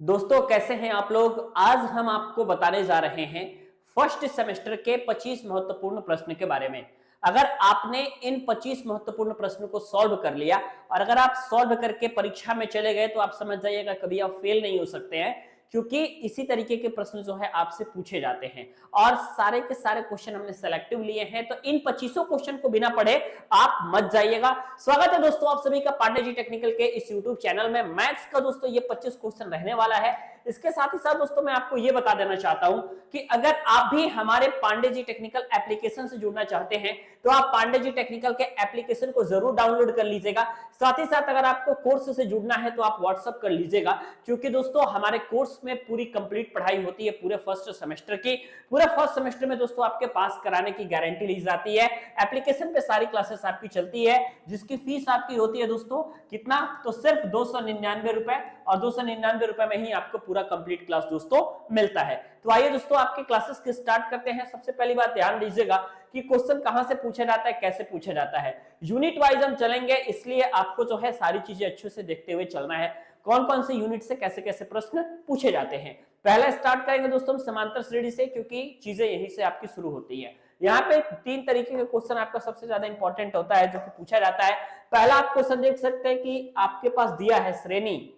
दोस्तों कैसे हैं आप लोग। आज हम आपको बताने जा रहे हैं फर्स्ट सेमेस्टर के 25 महत्वपूर्ण प्रश्न के बारे में। अगर आपने इन 25 महत्वपूर्ण प्रश्नों को सॉल्व कर लिया और अगर आप सॉल्व करके परीक्षा में चले गए तो आप समझ जाइएगा कभी आप फेल नहीं हो सकते हैं, क्योंकि इसी तरीके के प्रश्न जो है आपसे पूछे जाते हैं और सारे के सारे क्वेश्चन हमने सेलेक्टिव लिए हैं। तो इन 25 क्वेश्चन को बिना पढ़े आप मत जाइएगा। स्वागत है दोस्तों आप सभी का पांडे जी टेक्निकल के इस यूट्यूब चैनल में। मैथ्स का दोस्तों ये 25 क्वेश्चन रहने वाला है। इसके साथ ही साथ दोस्तों मैं आपको ये बता देना चाहता हूं कि अगर आप भी हमारे पांडे जी टेक्निकल एप्लीकेशन से जुड़ना चाहते हैं तो आप पांडे जी टेक्निकल के एप्लीकेशन को जरूर डाउनलोड कर लीजिएगा। साथ ही साथ अगर आपको कोर्स से जुड़ना है तो आप व्हाट्सएप कर लीजिएगा, क्योंकि दोस्तों हमारे कोर्स में पूरी कंप्लीट पढ़ाई होती है पूरे फर्स्ट सेमेस्टर की। पूरे फर्स्ट सेमेस्टर में दोस्तों आपके पास कराने की गारंटी ली जाती है। एप्लीकेशन पे सारी क्लासेस आपकी चलती है, जिसकी फीस आपकी होती है दोस्तों कितना, तो सिर्फ 299 रुपए, और 299 रुपए में ही आपको पूरा कंप्लीट क्लास दोस्तों मिलता है। तो आइए दोस्तों आपकी क्लासेस की स्टार्ट करते हैं। सबसे पहली बात ध्यान दीजिएगा कि क्वेश्चन कहां से पूछा जाता है, कैसे पूछा जाता है। यूनिट वाइज हम चलेंगे, इसलिए आपको जो है सारी चीजें अच्छे से देखते हुए चलना है। कौन कौन से यूनिट से कैसे कैसे प्रश्न पूछे जाते हैं। पहला स्टार्ट करेंगे दोस्तों हम समांतर श्रेणी से, क्योंकि चीजें यहीं से आपकी शुरू होती है। यहाँ पे 3 तरीके के क्वेश्चन आपका सबसे ज्यादा इंपॉर्टेंट होता है जो कि पूछा जाता है। पहला आप क्वेश्चन देख सकते हैं कि आपके पास दिया है श्रेणी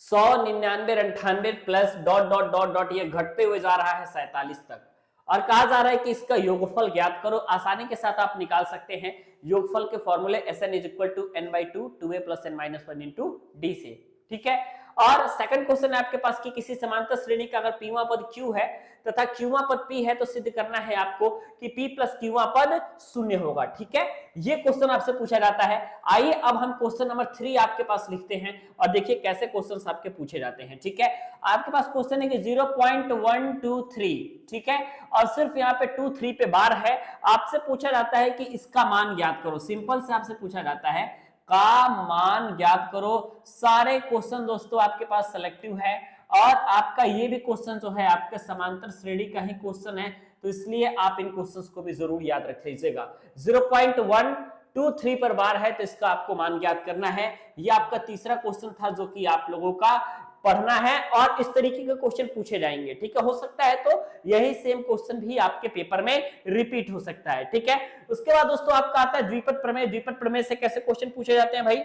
100, 99, 98 plus dot dot dot dot, ये घटते हुए जा रहा है 47 तक, और कहा जा रहा है कि इसका योगफल ज्ञात करो। आसानी के साथ आप निकाल सकते हैं योगफल के फॉर्मूले Sn is equal to n by 2 2a plus n minus 1 into d से। ठीक है। और सेकंड क्वेश्चन है आपके पास कि किसी समांतर श्रेणी का अगर पीवा पद q है तथा क्यूवा पद p है तो सिद्ध करना है आपको कि p प्लस क्यूवा पद शून्य होगा। ठीक है, ये क्वेश्चन आपसे पूछा जाता है। आइए अब हम क्वेश्चन नंबर 3 आपके पास लिखते हैं और देखिए कैसे क्वेश्चंस आपके पूछे जाते हैं। ठीक है, आपके पास क्वेश्चन है कि 0.123, ठीक है, और सिर्फ यहाँ पे 2 3 पे बार है। आपसे पूछा जाता है कि इसका मान ज्ञात करो। सिंपल से आपसे पूछा जाता है का मान ज्ञात करो। सारे क्वेश्चन दोस्तों आपके पास सिलेक्टिव है और आपका ये भी क्वेश्चन जो है आपके समांतर श्रेणी का ही क्वेश्चन है, तो इसलिए आप इन क्वेश्चंस को भी जरूर याद रख लीजिएगा। 0.123 पर बार है तो इसका आपको मान ज्ञात करना है। ये आपका तीसरा क्वेश्चन था जो कि आप लोगों का पढ़ना है और इस तरीके के क्वेश्चन पूछे जाएंगे। ठीक है, हो सकता है तो यही सेम क्वेश्चन भी आपके पेपर में रिपीट हो सकता है। ठीक है, उसके बाद दोस्तों आपका आता है द्विपद प्रमेय। द्विपद प्रमेय से कैसे क्वेश्चन पूछे जाते हैं भाई।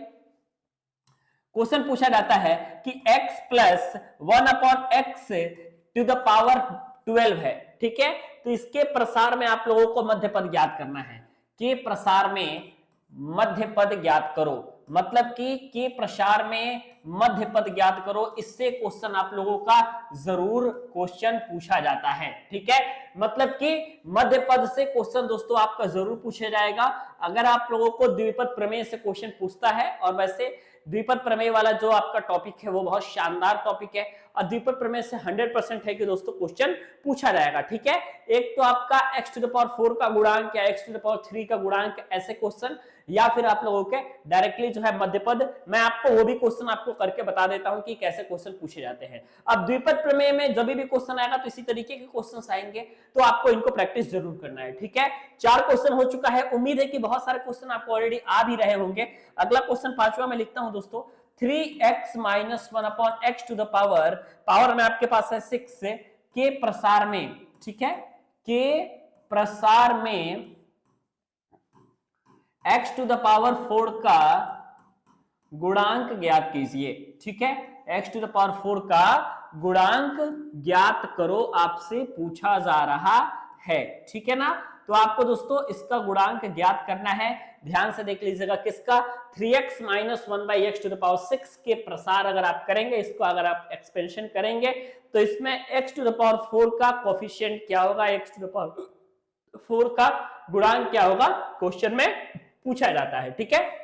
क्वेश्चन पूछा जाता है कि x plus 1 upon x to the power 12 है। ठीक है, तो इसके प्रसार में आप लोगों को मध्य पद ज्ञात करना है। के प्रसार में मध्य पद ज्ञात करो, मतलब कि के प्रसार में मध्य पद ज्ञात करो। इससे क्वेश्चन आप लोगों का जरूर क्वेश्चन पूछा जाता है। ठीक है, मतलब कि मध्य पद से क्वेश्चन दोस्तों आपका जरूर पूछा जाएगा अगर आप लोगों को द्विपद प्रमेय से क्वेश्चन पूछता है। और वैसे द्विपद प्रमेय वाला जो आपका टॉपिक है वो बहुत शानदार टॉपिक है और द्विपद प्रमेय से 100% है कि दोस्तों क्वेश्चन पूछा जाएगा। ठीक है, एक तो आपका x टू द पावर 4 का गुणांक या x टू द पावर 3 का गुणांक, ऐसे क्वेश्चन, या फिर आप लोगों के डायरेक्टली जो है मध्यपद। मैं आपको वो भी क्वेश्चन आपको करके बता देता हूं कि कैसे क्वेश्चन पूछे जाते हैं। अब द्विपद प्रमेय में जब भी क्वेश्चन आएगा तो इसी तरीके के क्वेश्चंस आएंगे, तो आपको इनको प्रैक्टिस जरूर करना है। ठीक है, 4 क्वेश्चन हो चुका है। उम्मीद है कि बहुत सारे क्वेश्चन आपको ऑलरेडी आ भी रहे होंगे। अगला क्वेश्चन 5वां में लिखता हूं दोस्तों 3x minus 1 upon x to the power में आपके पास है 6 के प्रसार में। ठीक है, के प्रसार में x टू द पावर 4 का गुणांक ज्ञात कीजिए। ठीक है, x टू द पावर 4 का गुणांक ज्ञात करो, आपसे पूछा जा रहा है। ठीक है ना, तो आपको दोस्तों इसका गुणांक ज्ञात करना है। ध्यान से देख लीजिएगा किसका, 3x minus 1 by x to the power 6 के प्रसार अगर आप करेंगे, इसको अगर आप एक्सपेंशन करेंगे तो इसमें x टू द पावर 4 का कोफिशिएंट क्या होगा, x टू द पावर 4 का गुणांक क्या होगा, क्वेश्चन में पूछा जाता है। ठीक है,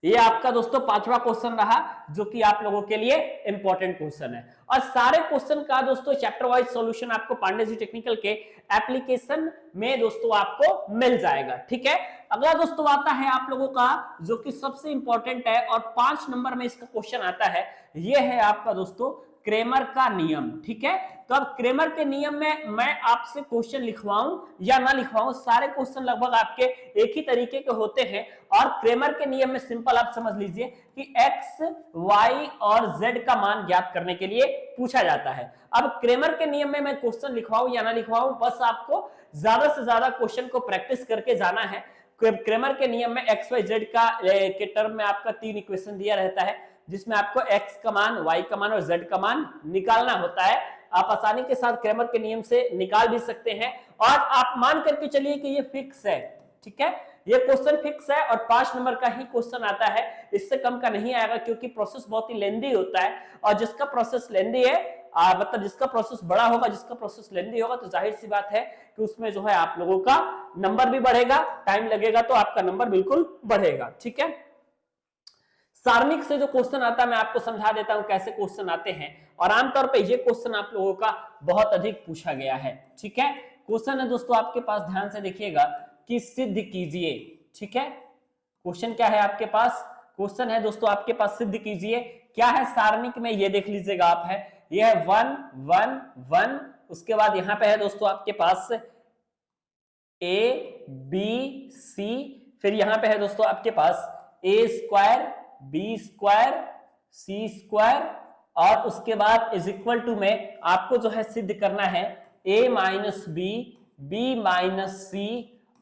ये आपका दोस्तों 5वां क्वेश्चन रहा जो कि आप लोगों के लिए इंपॉर्टेंट क्वेश्चन है। और सारे क्वेश्चन का दोस्तों चैप्टर वाइज सॉल्यूशन आपको पांडे जी टेक्निकल के एप्लीकेशन में दोस्तों आपको मिल जाएगा। ठीक है, अगला दोस्तों आता है आप लोगों का जो कि सबसे इंपॉर्टेंट है और 5 नंबर में इसका क्वेश्चन आता है। यह है आपका दोस्तों क्रेमर का नियम। ठीक है, तो अब क्रेमर के नियम में मैं आपसे क्वेश्चन लिखवाऊं या ना लिखवाऊं, सारे क्वेश्चन लगभग आपके एक ही तरीके के होते हैं। और क्रेमर के नियम में सिंपल आप समझ लीजिए कि x, y और z का मान ज्ञात करने के लिए पूछा जाता है। अब क्रेमर के नियम में मैं क्वेश्चन लिखवाऊं या ना लिखवाऊं, बस आपको ज्यादा से ज्यादा क्वेश्चन को प्रैक्टिस करके जाना है। क्रेमर के नियम में एक्स वाई जेड का के टर्म में आपका 3 इक्वेशन दिया रहता है, जिसमें आपको x का मान, y का मान और z का मान निकालना होता है। आप आसानी के साथ क्रेमर के नियम से निकाल भी सकते हैं, और आप मान करके चलिए कि ये फिक्स है। ठीक है, ये क्वेश्चन फिक्स है और 5 नंबर का ही क्वेश्चन आता है, इससे कम का नहीं आएगा, क्योंकि प्रोसेस बहुत ही लेंदी होता है। और जिसका प्रोसेस लेंदी है, मतलब जिसका प्रोसेस बड़ा होगा, जिसका प्रोसेस लेंदी होगा, तो जाहिर सी बात है कि उसमें जो है आप लोगों का नंबर भी बढ़ेगा, टाइम लगेगा तो आपका नंबर बिल्कुल बढ़ेगा। ठीक है, सारणिक से जो क्वेश्चन आता है मैं आपको समझा देता हूं कैसे क्वेश्चन आते हैं, और आमतौर पे ये क्वेश्चन आप लोगों का बहुत अधिक पूछा गया है। ठीक है, क्वेश्चन है दोस्तों आपके पास, ध्यान से देखिएगा कि सिद्ध कीजिए। ठीक है, क्वेश्चन क्या है आपके पास, क्वेश्चन है दोस्तों आपके पास सिद्ध कीजिए। क्या है सारणिक में, ये देख लीजिएगा आप, है ये है 1 1 1, उसके बाद यहां पे है दोस्तों आपके पास a b c, फिर यहां पे है दोस्तों आपके पास a square b square c square, और उसके बाद इज इक्वल टू में आपको जो है सिद्ध करना है a minus B, b minus C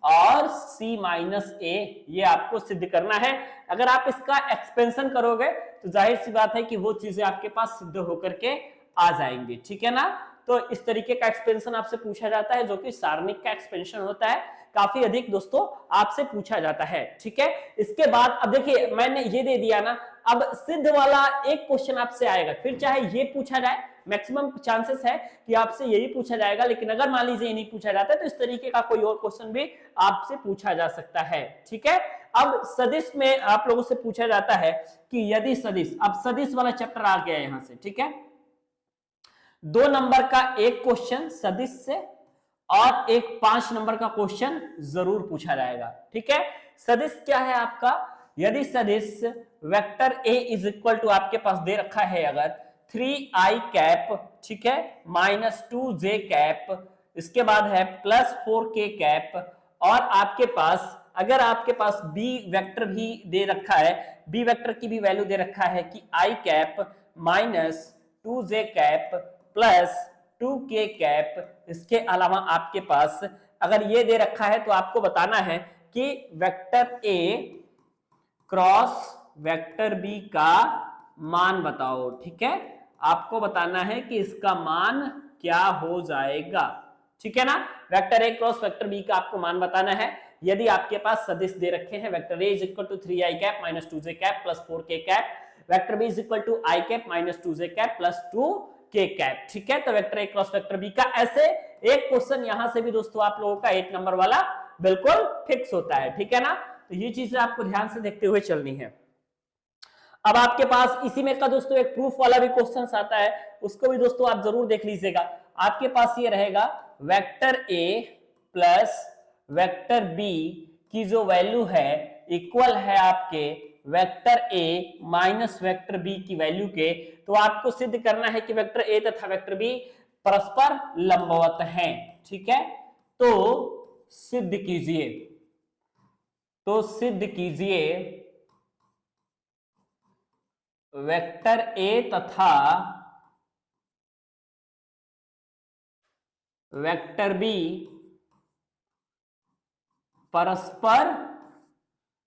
और c माइनस a, ये आपको सिद्ध करना है। अगर आप इसका एक्सपेंशन करोगे तो जाहिर सी बात है कि वो चीजें आपके पास सिद्ध होकर के आ जाएंगी। ठीक है ना, तो इस तरीके का एक्सपेंशन आपसे पूछा जाता है, जो कि सारणिक का एक्सपेंशन होता है, काफी अधिक दोस्तों आपसे पूछा जाता है। ठीक है, इसके बाद अब देखिए मैंने ये दे दिया ना, अब सिद्ध वाला एक क्वेश्चन आपसे आएगा, फिर चाहे ये पूछा जाए, मैक्सिमम चांसेस है कि आपसे यही पूछा जाएगा, लेकिन अगर मान लीजिए नहीं पूछा जाता है तो इस तरीके का कोई और क्वेश्चन भी आपसे पूछा जा सकता है। ठीक है, अब सदिश में आप लोगों से पूछा जाता है कि यदि सदिश, अब सदिश वाला चैप्टर आ गया यहां से। ठीक है, 2 नंबर का एक क्वेश्चन सदिश से और एक 5 नंबर का क्वेश्चन जरूर पूछा जाएगा। ठीक है, सदिश क्या है आपका, यदि सदिश vector a is equal to आपके पास दे रखा है अगर 3i कैप, ठीक है, माइनस 2j कैप, इसके बाद है प्लस 4k कैप, और आपके पास अगर आपके पास b वेक्टर भी दे रखा है, b वेक्टर की भी वैल्यू दे रखा है कि i cap minus 2j cap plus 2k cap, इसके अलावा आपके पास अगर ये दे रखा है तो आपको बताना है कि vector a cross vector b का मान बताओ। ठीक है, आपको बताना है कि इसका मान क्या हो जाएगा। ठीक है ना, vector a cross vector b का आपको मान बताना है। यदि आपके पास सदिश दे रखे हैं vector a is equal to 3i cap minus 2j cap plus 4k cap, vector b is equal to i cap minus 2j cap plus 2k cap. ठीक है, तो vector a cross vector b का ऐसे एक question यहां से भी दोस्तों आप लोगों का 1 नंबर वाला बिल्कुल फिक्स होता है। ठीक है ना, तो ये चीजें आपको ध्यान से देखते हुए चलनी है। अब आपके पास इसी में का दोस्तों एक प्रूफ वाला भी क्वेश्चन आता है, उसको भी दोस्तों आप जरूर देख लीजिएगा। आपके पास ये रहेगा vector a plus vector b की जो वैल्यू है इक्वल है आपके vector a minus vector b की वैल्यू के, तो आपको सिद्ध करना है कि वेक्टर a तथा वेक्टर b परस्पर लंबवत हैं। ठीक है, तो सिद्ध कीजिए, तो सिद्ध कीजिए वेक्टर a तथा वेक्टर b परस्पर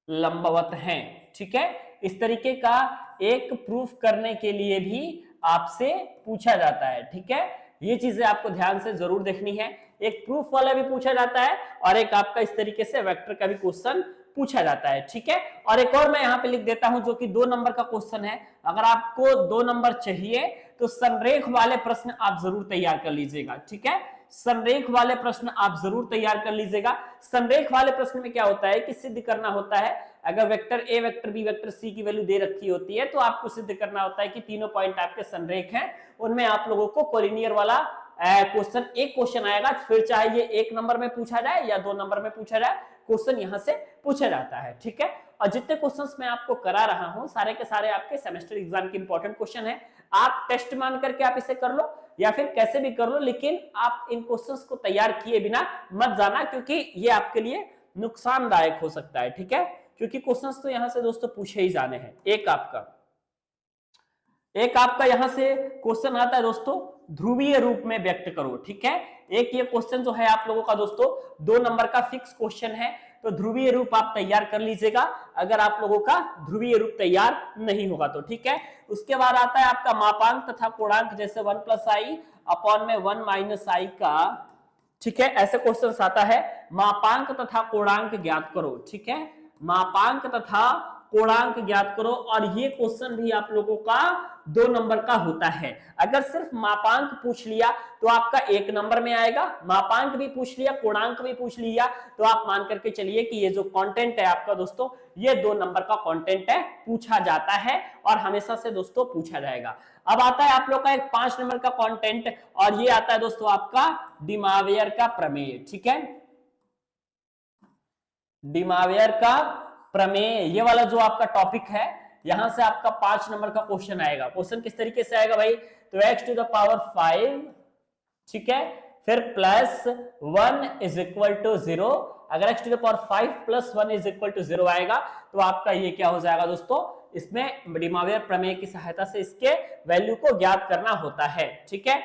लंबवत हैं। ठीक है, इस तरीके का एक प्रूफ करने के लिए भी आपसे पूछा जाता है। ठीक है, ये चीजें आपको ध्यान से जरूर देखनी है, एक प्रूफ वाला भी पूछा जाता है और एक आपका इस तरीके से वेक्टर का भी क्वेश्चन पूछा जाता है। ठीक है, और एक और मैं यहां पे लिख देता हूं जो कि 2 नंबर का क्वेश्चन है। अगर आपको 2 नंबर चाहिए तो संरेख वाले प्रश्न आप जरूर तैयार कर लीजिएगा। ठीक है, संरेख वाले प्रश्न आप जरूर तैयार कर लीजिएगा। संरेख वाले प्रश्न में क्या होता है कि सिद्ध करना होता है, अगर vector a vector b vector c की वैल्यू दे रखी होती है तो आपको सिद्ध करना होता है कि तीनों पॉइंट आपके संरेख हैं, उनमें आप लोगों को कोलिनियर वाला क्वेश्चन एक क्वेश्चन आएगा, फिर चाहे ये 1 नंबर में पूछा जाए या 2 नंबर में पूछा जाए, क्वेश्चन यहाँ से पूछा जाता है। ठीक है, और जितने क्वेश्चंस मैं आपको करा रहा हूं सारे के सारे आपके सेमेस्टर एग्जाम के इंपॉर्टेंट क्वेश्चन है। आप टेस्ट मान करके आप इसे कर लो या फिर कैसे भी कर लो, लेकिन आप इन क्वेश्चंस को तैयार किए बिना मत जाना, क्योंकि ये आपके लिए नुकसानदायक हो सकता है। ठीक है, क्योंकि क्वेश्चंस तो यहां से दोस्तों पूछे ही जाने हैं। एक आपका यहां से क्वेश्चन आता है दोस्तों, ध्रुवीय रूप में व्यक्त करो। ठीक है, एक ये क्वेश्चन जो है आप लोगों का दोस्तों 2 नंबर का फिक्स क्वेश्चन है, तो ध्रुवीय रूप आप तैयार कर लीजिएगा अगर आप लोगों का ध्रुवीय रूप तैयार नहीं होगा तो। ठीक है, उसके बाद आता है आपका मापांक तथा कोणांक, जैसे 1 + i अपॉन में 1 - i का। ठीक है, ऐसे क्वेश्चन आता है। मापांक तथा कोणांक ज्ञात करो। ठीक है, मापांक तथा कोणांक ज्ञात करो, और ये क्वेश्चन भी आप लोगों का 2 नंबर का होता है। अगर सिर्फ मापांक पूछ लिया तो आपका 1 नंबर में आएगा, मापांक भी पूछ लिया, कोणांक भी पूछ लिया, तो आप मान करके चलिए कि ये जो कंटेंट है आपका दोस्तों, ये 2 नंबर का कंटेंट है, पूछा जाता है और हमेशा से दोस्तों पूछा जाएगा। अब आता है आप लोग का एक 5 नंबर का कंटेंट, और ये आता है दोस्तों आपका डिमावियर का प्रमेय। ठीक है, डिमावियर का प्रमेय, ये वाला जो आपका टॉपिक है, यहां से आपका 5 नंबर का क्वेश्चन आएगा। क्वेश्चन किस तरीके से आएगा भाई, तो x⁵, ठीक है, फिर +1 = 0। अगर x⁵ + 1 = 0 आएगा तो आपका ये क्या हो जाएगा दोस्तों, इसमें डिमावियर प्रमेय की सहायता से इसके वैल्यू को ज्ञात करना होता है। ठीक है,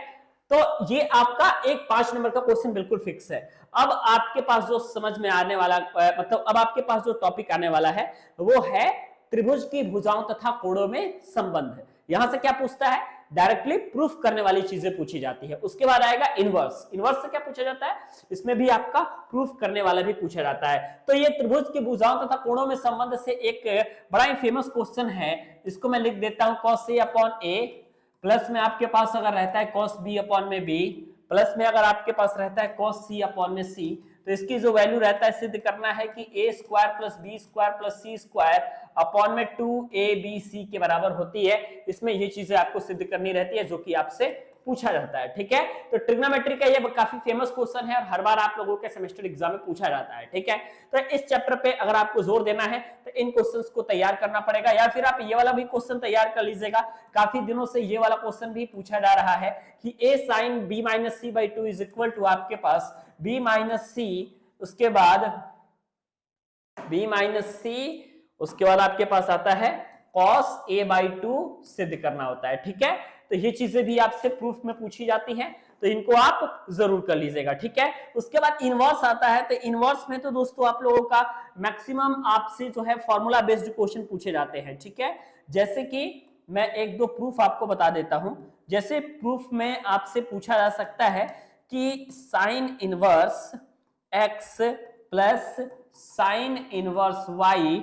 तो ये आपका एक 5 नंबर का क्वेश्चन बिल्कुल फिक्स है। अब आपके पास जो समझ में आने वाला, मतलब अब आपके पास जो टॉपिक आने वाला है वो है त्रिभुज की भुजाओं तथा कोणों में संबंध। यहां से क्या पूछता है, डायरेक्टली प्रूफ करने वाली चीजें पूछी जाती है। उसके बाद आएगा इनवर्स। इनवर्स से क्या पूछा जाता है, इसमें भी आपका प्रूफ करने वाला भी पूछा जाता है। तो ये त्रिभुज की भुजाओं तथा कोणों में संबंध से एक बड़ा ही फेमस क्वेश्चन है, इसको मैं लिख देता हूं cos A/A, प्लस में आपके पास अगर रहता है cos B/B, प्लस में अगर आपके पास रहता है cos C/C, तो इसकी जो वैल्यू रहता है सिद्ध करना है कि a² + b² + c² अपॉन में 2abc के बराबर होती है। इसमें ये चीजें आपको सिद्ध करनी रहती है जो कि आपसे पूछा जाता है। ठीक है, तो ट्रिग्नोमेट्री का ये काफी फेमस क्वेश्चन है और हर बार आप लोगों के सेमेस्टर एग्जाम में पूछा जाता है। ठीक है, तो इस चैप्टर पे अगर आपको जोर देना है तो इन क्वेश्चंस को तैयार करना पड़ेगा, या फिर आप ये वाला भी क्वेश्चन तैयार कर लीजिएगा। काफी दिनों से ये वाला क्वेश्चन भी पूछा जा रहा है कि a sin b - c/2 = आपके पास b - c, उसके बाद b - c, उसके बाद आपके पास आता है cos a/2 सिद्ध करना होता है। ठीक है, तो ये चीजें भी आपसे प्रूफ में पूछी जाती हैं, तो इनको आप जरूर कर लीजिएगा। ठीक है, उसके बाद इनवर्स आता है, तो इनवर्स में तो दोस्तों आप लोगों का मैक्सिमम आपसे जो है फॉर्मूला बेस्ड क्वेश्चन पूछे जाते हैं। ठीक है, जैसे कि मैं 1-2 प्रूफ आपको बता देता हूं। जैसे प्रूफ में आपसे पूछा जा सकता है कि sine inverse x plus sine inverse y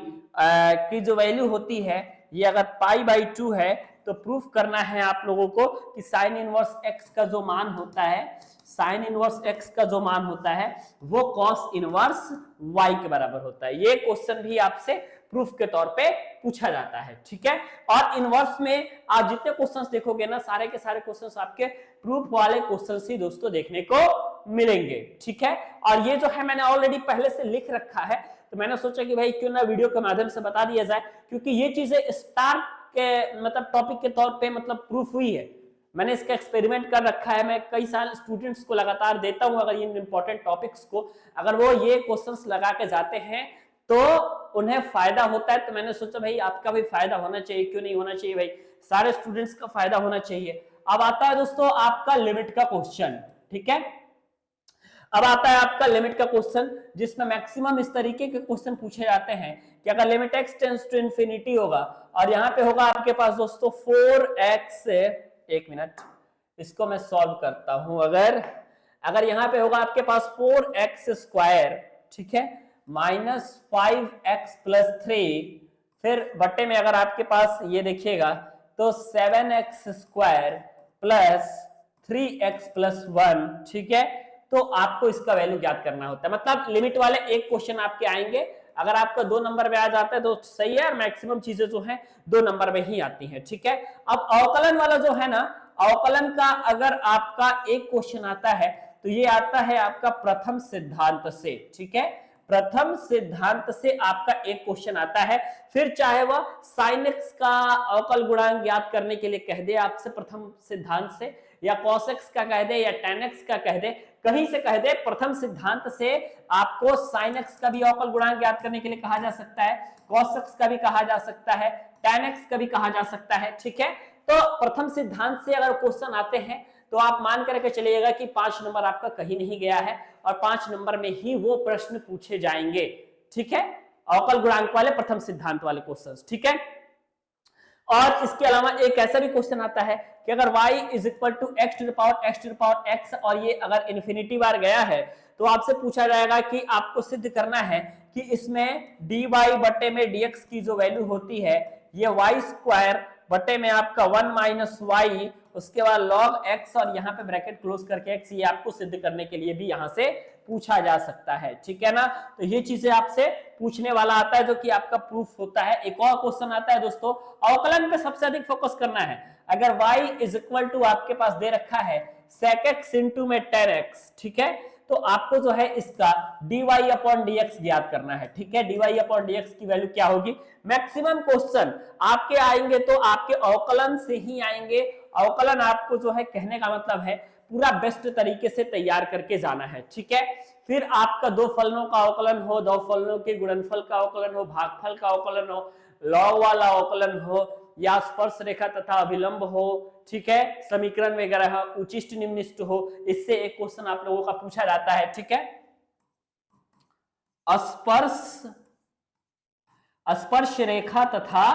की जो वैल्यू होती है, ये अगर π/2 है तो प्रूफ करना है आप लोगों को कि साइन इनवर्स x का जो मान होता है, साइन इनवर्स x का जो मान होता है वो कॉस इनवर्स y के बराबर होता है। ये क्वेश्चन भी आपसे प्रूफ के तौर पे पूछा जाता है। ठीक है, और इनवर्स में आप जितने क्वेश्चंस देखोगे ना, सारे के सारे क्वेश्चंस आपके प्रूफ वाले क्वेश्चंस ही दोस्तों देखने को मिलेंगे। ठीक है, और ये जो है मैंने ऑलरेडी पहले से लिख रखा है, तो मैंने सोचा कि भाई क्यों ना वीडियो के माध्यम से बता दिया जाए, क्योंकि ये चीजें स्टार के मतलब टॉपिक के तौर पे मतलब प्रूफ हुई है। मैंने इसका एक्सपेरिमेंट कर रखा है, मैं कई साल स्टूडेंट्स को लगातार देता हूं, अगर इन इंपॉर्टेंट टॉपिक्स को अगर वो ये क्वेश्चंस लगा के जाते हैं तो उन्हें फायदा होता है। तो मैंने सोचा भाई आपका भी फायदा होना चाहिए, क्यों नहीं होना चाहिए भाई, सारे स्टूडेंट्स का फायदा होना चाहिए। अब आता है दोस्तों आपका लिमिट का क्वेश्चन। ठीक है, अब आता है आपका लिमिट का क्वेश्चन, जिसमें मैक्सिमम इस तरीके के क्वेश्चन पूछे जाते हैं कि अगर limit x tends to infinity होगा, और यहाँ पे होगा आपके पास दोस्तों 4x, एक मिनट इसको मैं सॉल्व करता हूं। अगर यहाँ पे होगा आपके पास 4x², ठीक है, -5x + 3, फिर बट्टे में अगर आपके पास ये देखिएगा तो 7x² + 3x + 1, ठीक है, तो आपको इसका वैल्यू ज्ञात करना होता है। मतलब लिमिट वाले एक क्वेश्चन आपके आएंगे, अगर आपका 2 नंबर में आ जाता है तो सही है, और मैक्सिमम चीजें जो है 2 नंबर में ही आती हैं। ठीक है, अब अवकलन वाला जो है ना, अवकलन का अगर आपका एक क्वेश्चन आता है तो ये आता है आपका प्रथम सिद्धांत से। ठीक है, प्रथम सिद्धांत से आपका एक क्वेश्चन आता है, फिर चाहे वह sin x का अवकल गुणांक ज्ञात करने के लिए कह दे आपसे प्रथम सिद्धांत से, या cos x का कह दे, या tan x का कह दे, कहीं से कह दे, प्रथम सिद्धांत से आपको sin x का भी अवकल गुणांक ज्ञात करने के लिए कहा जा सकता है, cos x का भी कहा जा सकता है, tan x का भी कहा जा सकता है। ठीक है, तो प्रथम सिद्धांत से अगर क्वेश्चन आते हैं तो आप मान करके चलिएगा कि 5 नंबर आपका कहीं नहीं गया है और 5 नंबर में ही वो प्रश्न पूछे जाएंगे। ठीक है, अवकल गुणांक वाले प्रथम सिद्धांत वाले क्वेश्चंस। ठीक है, और इसके अलावा एक ऐसा भी क्वेश्चन आता है कि अगर y is equal to x to the power x और ये अगर इन्फिनिटी बार गया है तो आपसे पूछा जाएगा कि आपको सिद्ध करना है कि इसमें dy बटे में dx की जो वैल्यू होती है ये y स्क्वायर बटे में आपका 1 माइनस वाई, उसके बाद log x और यहाँ पे ब्रैकेट क्लोज करके x, ये आपको सिद्ध करने के लिए भी यहाँ से पूछा जा सकता है। ठीक है ना, तो ये चीजें आपसे पूछने वाला आता है जो कि आपका प्रूफ होता है। एक और क्वेश्चन आता है दोस्तों, अवकलन पे सबसे अधिक फोकस करना है। अगर y इज इक्वल टू आपके पास दे रखा है sec x इंटू में tan x, ठीक है, तो आपको जो है इसका dy अपॉन dx ज्ञात करना है। ठीक है, dy अपॉन dx की वैल्यू क्या होगी। मैक्सिमम क्वेश्चन आपके आएंगे तो आपके अवकलन से ही आएंगे। अवकलन आपको जो है कहने का मतलब है पूरा बेस्ट तरीके से तैयार करके जाना है। ठीक है, फिर आपका दो फलनों का अवकलन हो, दो फलनों के गुणनफल का अवकलन हो, भागफल का अवकलन हो, लॉग वाला अवकलन हो, या स्पर्श रेखा तथा अभिलंब हो, ठीक है, समीकरण वगैरह, उचिष्ट निम्निष्ट हो, इससे एक क्वेश्चन आप लोगों का पूछा जाता है। ठीक है, स्पर्श रेखा तथा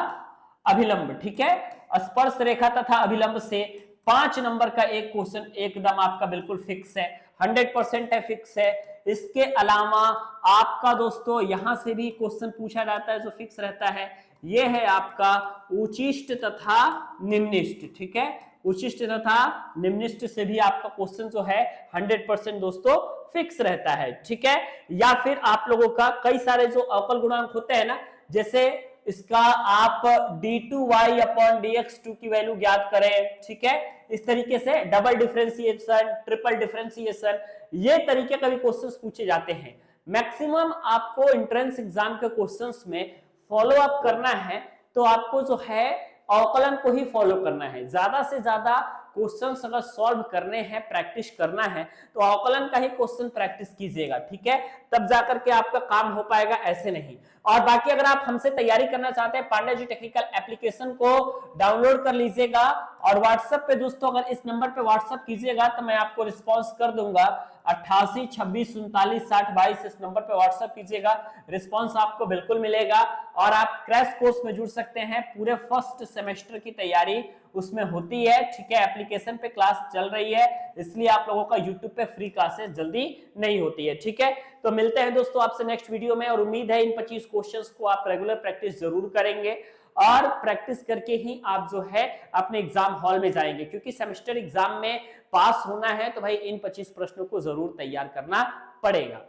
अभिलंब। ठीक है, स्पर्श रेखा तथा अभिलंब से 5 नंबर का एक क्वेश्चन एकदम आपका बिल्कुल फिक्स है, 100% है, फिक्स है। इसके अलावा आपका दोस्तों यहां से भी क्वेश्चन पूछा जाता है जो फिक्स रहता है, ये है आपका उचिष्ट तथा निम्निष्ट। ठीक है, उचिष्ट तथा निम्निष्ट से भी आपका क्वेश्चन जो है 100% दोस्तों फिक्स रहता है। ठीक है, या फिर आप लोगों का कई सारे जो अवकल गुणांक होते हैं ना, जैसे इसका आप d2y अपॉन dx2 की वैल्यू ज्ञात करें। ठीक है, इस तरीके से डबल डिफरेंशिएशन, ट्रिपल डिफरेंशिएशन, ये तरीके का भी क्वेश्चंस पूछे जाते हैं। मैक्सिमम आपको एंट्रेंस एग्जाम के क्वेश्चंस में फॉलो अप करना है तो आपको जो है अवकलन को ही फॉलो करना है। ज्यादा से ज्यादा क्वेश्चंस अगर सॉल्व करने हैं, प्रैक्टिस करना है, तो अवकलन का ही क्वेश्चन प्रैक्टिस कीजिएगा। ठीक है, तब जाकर के आपका काम हो पाएगा, ऐसे नहीं। और बाकी अगर आप हमसे तैयारी करना चाहते हैं, पांडे जी टेक्निकल एप्लीकेशन को डाउनलोड कर लीजिएगा और व्हाट्सएप पे दोस्तों अगर इस नंबर पे व्हाट्सएप कीजिएगा तो मैं आपको रिस्पॉन्स कर दूंगा। 88 26 39 60 22 इस नंबर पे व्हाट्सएप कीजिएगा, रिस्पॉन्स आपको बिल्कुल मिलेगा। और आप क्रैश कोर्स में जुड़ सकते हैं, पूरे फर्स्ट सेमेस्टर की तैयारी उसमें होती है। ठीक है, एप्लीकेशन पे क्लास चल रही है, इसलिए आप लोगों का यूट्यूब पे फ्री क्लासेस जल्दी नहीं होती है। ठीक है, तो मिलते हैं दोस्तों आपसे नेक्स्ट वीडियो में, और उम्मीद है इन 25 क्वेश्चंस को आप रेगुलर प्रैक्टिस जरूर करेंगे और प्रैक्टिस करके ही आप जो है अपने एग्जाम हॉल में जाएंगे, क्योंकि सेमेस्टर एग्जाम में पास होना है तो भाई इन 25 प्रश्नों को जरूर तैयार करना पड़ेगा।